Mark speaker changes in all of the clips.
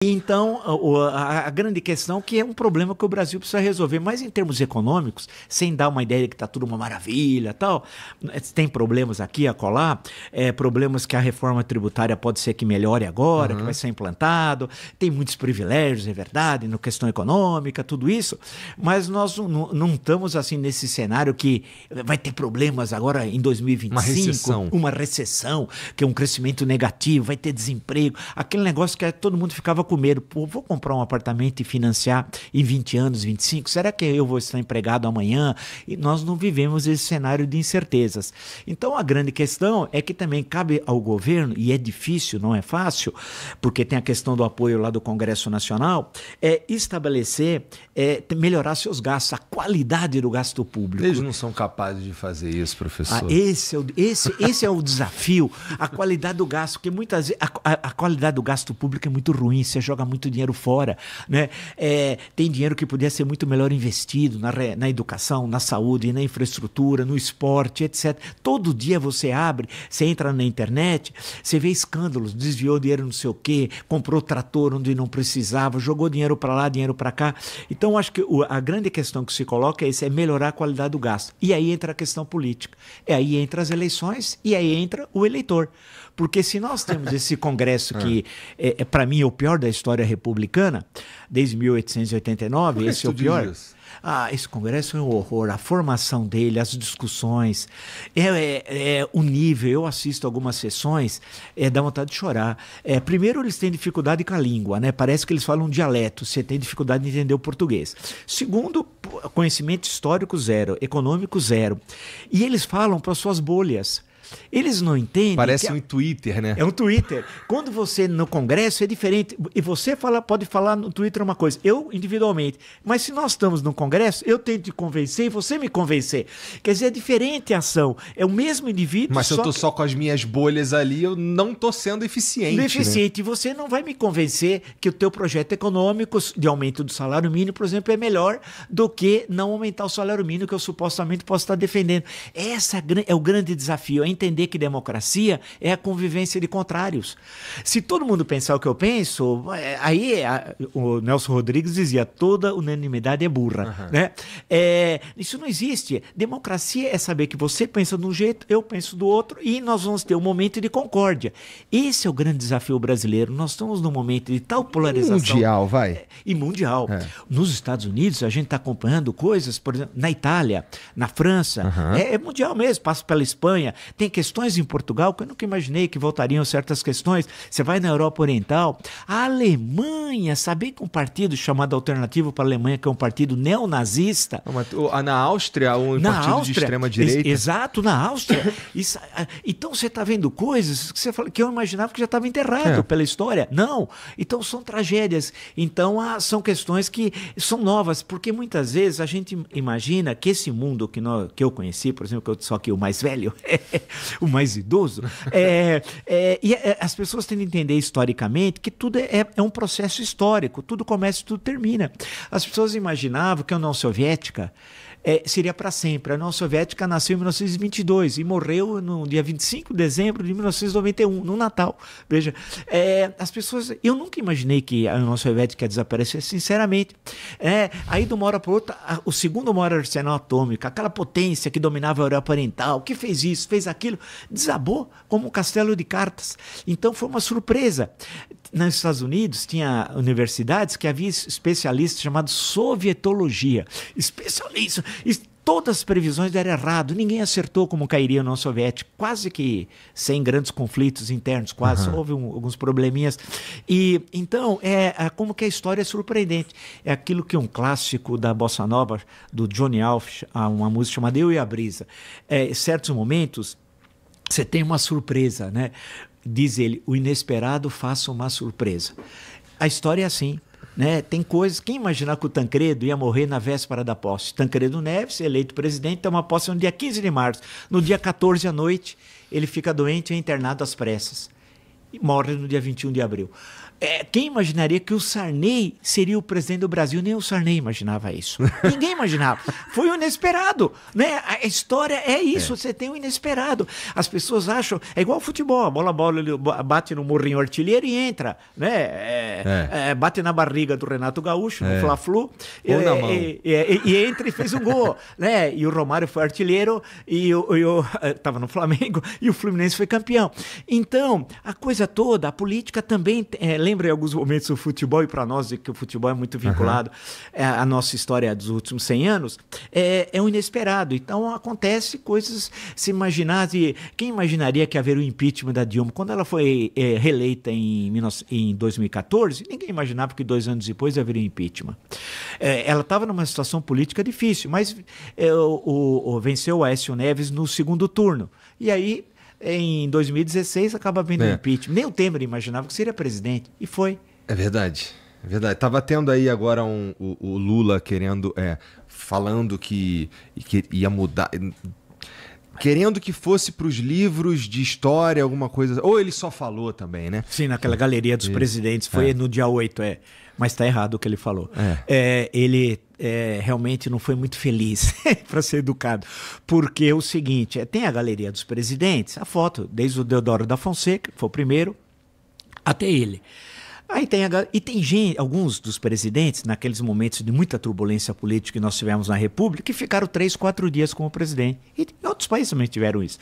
Speaker 1: Então, a grande questão que é um problema que o Brasil precisa resolver, mas em termos econômicos, sem dar uma ideia de que está tudo uma maravilha, tal, tem problemas aqui, acolá, problemas que a reforma tributária pode ser que melhore agora, que vai ser implantado, tem muitos privilégios, é verdade, na questão econômica, tudo isso, mas nós não estamos assim nesse cenário que vai ter problemas agora em 2025, uma recessão, que é um crescimento negativo, vai ter desemprego, aquele negócio que todo mundo ficava com medo, pô, vou comprar um apartamento e financiar em 20 anos, 25, será que eu vou estar empregado amanhã? E nós não vivemos esse cenário de incertezas. Então a grande questão é que também cabe ao governo, e é difícil, não é fácil, porque tem a questão do apoio lá do Congresso Nacional, estabelecer, melhorar seus gastos, a qualidade do gasto público.
Speaker 2: Eles não são capazes de fazer isso, professor.
Speaker 1: Esse é o desafio, a qualidade do gasto, porque muitas vezes a qualidade do gasto público é muito ruim, você joga muito dinheiro fora, né? Tem dinheiro que podia ser muito melhor investido na educação, na saúde, na infraestrutura, no esporte, etc. Todo dia você abre, você entra na internet, você vê escândalos, desviou dinheiro não sei o quê, comprou trator onde não precisava, jogou dinheiro para lá, dinheiro para cá. Então, acho que a grande questão que se coloca é melhorar a qualidade do gasto. E aí entra a questão política. Aí entra as eleições e aí entra o eleitor. Porque se nós temos esse Congresso que, para mim, é o pior da história republicana, desde 1889, esse é o pior. Esse Congresso é um horror, a formação dele, as discussões, o nível, eu assisto algumas sessões, dá vontade de chorar. Primeiro, eles têm dificuldade com a língua, né? Parece que eles falam um dialeto, você tem dificuldade de entender o português. Segundo, conhecimento histórico zero, econômico zero. E eles falam para suas bolhas. Eles não entendem.
Speaker 2: Parece um Twitter, né?
Speaker 1: É um Twitter. Quando você no Congresso é diferente. E você pode falar no Twitter uma coisa, eu individualmente. Mas se nós estamos no Congresso, eu tento te convencer e você me convencer. Quer dizer, é diferente a ação. É o mesmo indivíduo.
Speaker 2: Mas se eu estou só com as minhas bolhas ali, eu não estou sendo eficiente.
Speaker 1: Não é eficiente. Né? E você não vai me convencer que o teu projeto econômico de aumento do salário mínimo, por exemplo, é melhor do que não aumentar o salário mínimo que eu supostamente posso estar defendendo. Esse é o grande desafio. É entender que democracia é a convivência de contrários. Se todo mundo pensar o que eu penso, aí o Nelson Rodrigues dizia, toda unanimidade é burra. Né? Isso não existe. Democracia é saber que você pensa de um jeito, eu penso do outro, e nós vamos ter um momento de concórdia. Esse é o grande desafio brasileiro. Nós estamos num momento de tal polarização.
Speaker 2: Mundial, vai.
Speaker 1: E mundial. Nos Estados Unidos, a gente está acompanhando coisas, por exemplo, na Itália, na França, é mundial mesmo, passa pela Espanha, tem questões em Portugal que eu nunca imaginei que voltariam certas questões. Você vai na Europa Oriental, a Alemanha, saber que um partido chamado Alternativo para a Alemanha, que é um partido neonazista.
Speaker 2: Na Áustria, partido de extrema-direita.
Speaker 1: Exato, na Áustria. Então você está vendo coisas que, que eu imaginava que já estava enterrado pela história. Não. Então são tragédias. Então são questões que são novas, porque muitas vezes a gente imagina que esse mundo que eu conheci, por exemplo, que eu sou aqui o mais velho, o mais idoso, e as pessoas têm de entender historicamente que tudo é um processo histórico, tudo começa e tudo termina. As pessoas imaginavam que a União Soviética seria para sempre. A União Soviética nasceu em 1922 e morreu no dia 25 de dezembro de 1991, no Natal. Veja, as pessoas... Eu nunca imaginei que a União Soviética ia desaparecer, sinceramente. Aí, de uma hora para outra, o segundo maior arsenal atômico, aquela potência que dominava a Europa Oriental, que fez isso, fez aquilo, desabou como um castelo de cartas. Então, foi uma surpresa. Nos Estados Unidos, tinha universidades que havia especialistas chamados sovietologia. Especialistas. Todas as previsões deram errado, ninguém acertou como cairia a União Soviética, quase que sem grandes conflitos internos, quase, houve alguns probleminhas. E então, como que a história é surpreendente. É aquilo que um clássico da Bossa Nova, do Johnny Alf, uma música chamada Eu e a Brisa. Em certos momentos, você tem uma surpresa, né? Diz ele, o inesperado faça uma surpresa. A história é assim. Né? Tem coisas, quem imaginar que o Tancredo ia morrer na véspera da posse? Tancredo Neves, eleito presidente, toma posse no dia 15 de março. No dia 14 à noite, ele fica doente e é internado às pressas. E morre no dia 21 de abril. Quem imaginaria que o Sarney seria o presidente do Brasil? Nem o Sarney imaginava isso. Ninguém imaginava. Foi o inesperado, né? A história é isso, você tem o inesperado. As pessoas acham, é igual futebol, a bola ele bate no morrinho artilheiro e entra, né? Bate na barriga do Renato Gaúcho, no Fla-Flu, e entra e fez um gol, né? E o Romário foi artilheiro e estava no Flamengo e o Fluminense foi campeão. Então, a coisa toda, a política também... lembra em alguns momentos o futebol, e para nós, que o futebol é muito vinculado à nossa história dos últimos 100 anos, é um inesperado. Então, acontece coisas, se imaginar, quem imaginaria que haveria o impeachment da Dilma? Quando ela foi reeleita em 2014, ninguém imaginava que 2 anos depois haveria impeachment. Ela estava numa situação política difícil, mas venceu o Aécio Neves no segundo turno. E aí, em 2016, acaba havendo impeachment. Nem o Temer imaginava que seria presidente. E foi.
Speaker 2: É verdade. É verdade. Tava tendo aí agora o Lula querendo... falando que ia mudar... Querendo que fosse para os livros de história, alguma coisa... Ou ele só falou também, né?
Speaker 1: Sim, naquela galeria dos presidentes. Foi no dia 8, Mas está errado o que ele falou. Ele... realmente não foi muito feliz, para ser educado, porque é o seguinte, tem a galeria dos presidentes, a foto, desde o Deodoro da Fonseca, que foi o primeiro, até ele. Aí tem gente, alguns dos presidentes, naqueles momentos de muita turbulência política que nós tivemos na República, que ficaram 3, 4 dias como presidente. E outros países também tiveram isso.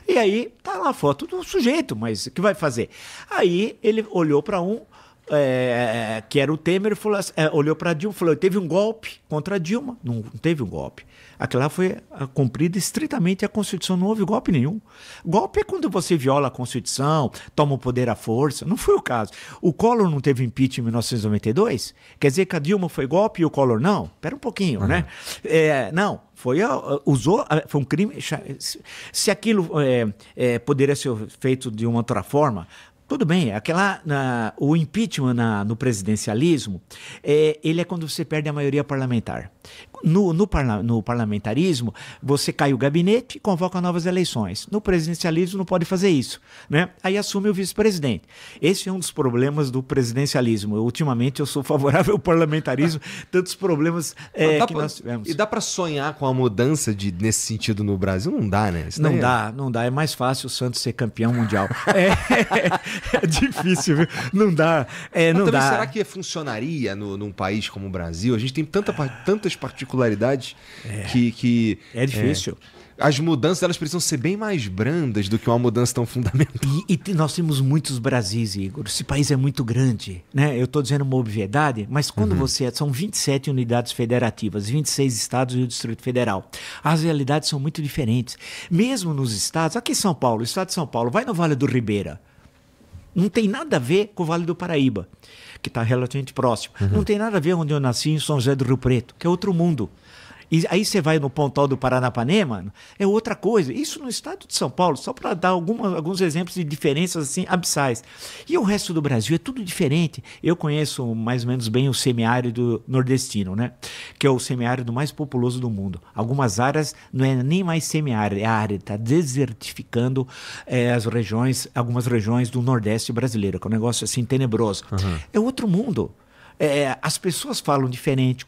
Speaker 1: E aí tá lá a foto do sujeito, mas o que vai fazer? Aí ele olhou para que era o Temer, falou, olhou para Dilma e falou, teve um golpe contra a Dilma. Não teve um golpe. Aquilo lá foi cumprida estritamente a Constituição, não houve golpe nenhum. Golpe é quando você viola a Constituição, toma o poder à força, não foi o caso. O Collor não teve impeachment em 1992? Quer dizer que a Dilma foi golpe e o Collor não? Espera um pouquinho, né? Não, foi um crime. Se aquilo poderia ser feito de uma outra forma, tudo bem, o impeachment no presidencialismo, ele é quando você perde a maioria parlamentar. No parlamentarismo, você cai o gabinete e convoca novas eleições. No presidencialismo não pode fazer isso, né? Aí assume o vice-presidente. Esse é um dos problemas do presidencialismo. Ultimamente eu sou favorável ao parlamentarismo, tantos problemas que nós tivemos.
Speaker 2: E dá para sonhar com a mudança nesse sentido no Brasil? Não dá, né?
Speaker 1: Não dá. É mais fácil o Santos ser campeão mundial. É difícil, viu? Não dá. Não
Speaker 2: também
Speaker 1: dá.
Speaker 2: Será que funcionaria num país como o Brasil? A gente tem tantas particularidades que
Speaker 1: é difícil.
Speaker 2: As mudanças elas precisam ser bem mais brandas do que uma mudança tão fundamental.
Speaker 1: E nós temos muitos Brasis, Igor. Esse país é muito grande, né? Eu estou dizendo uma obviedade, mas quando são 27 unidades federativas, 26 estados e o Distrito Federal. As realidades são muito diferentes. Mesmo nos estados, aqui em São Paulo, o estado de São Paulo, vai no Vale do Ribeira. Não tem nada a ver com o Vale do Paraíba, que está relativamente próximo. Não tem nada a ver onde eu nasci, em São José do Rio Preto, que é outro mundo. E aí você vai no Pontal do Paranapanema, é outra coisa. Isso no estado de São Paulo, só para dar alguns exemplos de diferenças assim, abissais. E o resto do Brasil é tudo diferente. Eu conheço mais ou menos bem o semiárido nordestino, né? Que é o semiárido mais populoso do mundo. Algumas áreas não é nem mais semiárido, a área está desertificando algumas regiões do Nordeste brasileiro, que é um negócio assim tenebroso. É outro mundo. As pessoas falam diferente.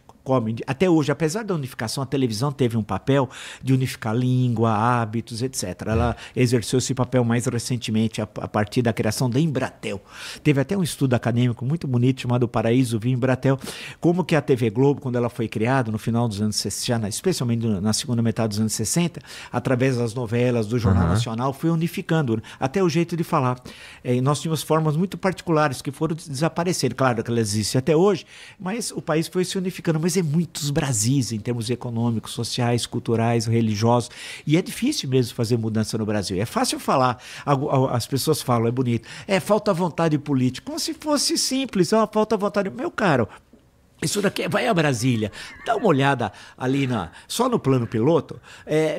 Speaker 1: Até hoje, apesar da unificação, a televisão teve um papel de unificar língua, hábitos, etc. Ela exerceu esse papel mais recentemente a partir da criação da Embratel. Teve até um estudo acadêmico muito bonito chamado Paraíso Via Embratel, como que a TV Globo, quando ela foi criada no final dos anos 60, especialmente na segunda metade dos anos 60, através das novelas, do Jornal Nacional, foi unificando até o jeito de falar. E nós tínhamos formas muito particulares que foram desaparecendo. Claro que elas existem até hoje, mas o país foi se unificando. Mas muitos Brasis em termos econômicos, sociais, culturais, religiosos, e é difícil mesmo fazer mudança no Brasil. É fácil falar, as pessoas falam, é bonito, falta vontade política, como se fosse simples, falta vontade. Meu caro, isso daqui vai a Brasília, dá uma olhada ali só no plano piloto,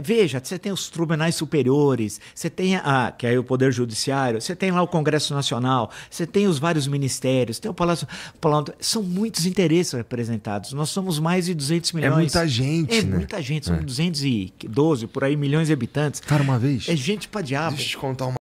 Speaker 1: veja, você tem os tribunais superiores, você tem que é o Poder Judiciário, você tem lá o Congresso Nacional, você tem os vários ministérios, tem o Palácio, são muitos interesses representados, nós somos mais de 200 milhões.
Speaker 2: É muita gente, né?
Speaker 1: Muita gente, são 212, por aí, milhões de habitantes.
Speaker 2: Cara, uma vez...
Speaker 1: É gente pra diabo.
Speaker 2: Deixa eu te contar uma